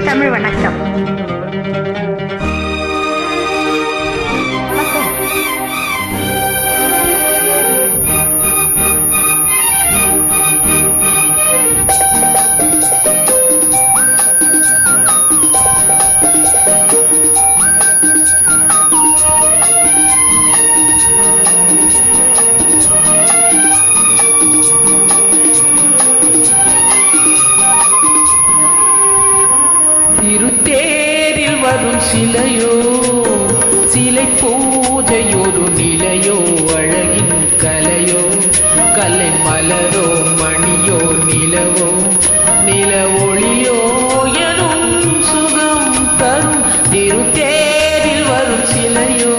தமிழ் வணக்கம். திருத்தேரில் வரும் சிலையோ, சிலை பூஜையொரு நிலையோ, அழகின் கலையோ, கலை மலரோ, மணியோ, நிலவோ, நில ஒளியோ எனும் சுகம் தரும் திருத்தேரில் வரும் சிலையோ.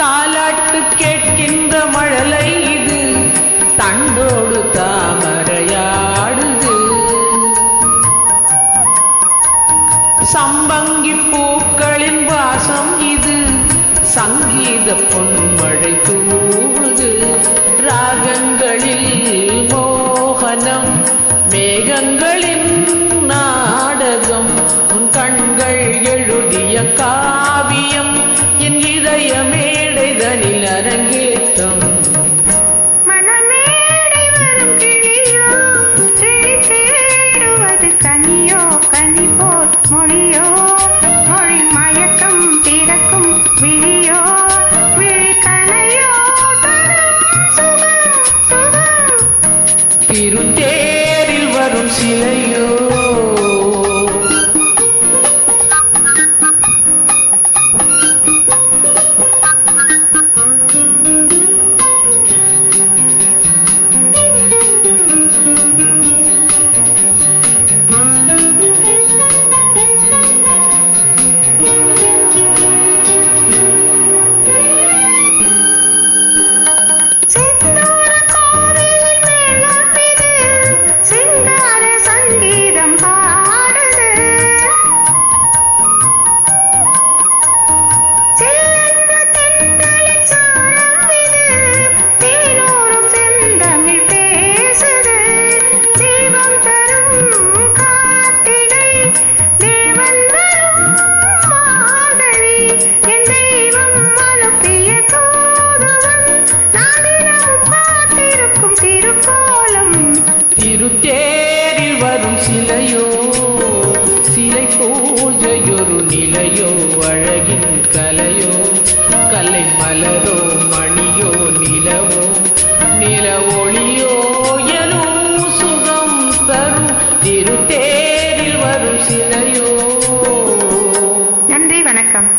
தாலாட்டு கேட்கின்ற மழலை இது, தண்டோடு தாமரையாடுது. சம்பங்கி பூக்களின் வாசம் இது, சங்கீத பொன்மழை தூவுது. ராகங்களில் மோகனம், மேகங்களின் நாடகம், உன் கண்கள் எழுதிய காவியம், என் இதயமே அரங்கேற்றம். மனமேடை வரும் கிளியோ, கிளி தேடுவது கனியோ, கனி போல் மொழியோ, மொழி மயக்கம் பிறக்கும் விழியோ, விழி கணையோ தரும் சுகம் சுகம். திருத்தேரில் வரும் சிலையோ, திருத்தேரில் வரும் சிலையோ, சிலை பூஜையொரு நிலையோ, அழகின் கலையோ, கலை மலரோ, மணியோ, நிலவோ, நில ஒளியோ எனும் சுகம் தரும் திருத்தேரில் வரும் சிலையோ. நன்றி, வணக்கம்.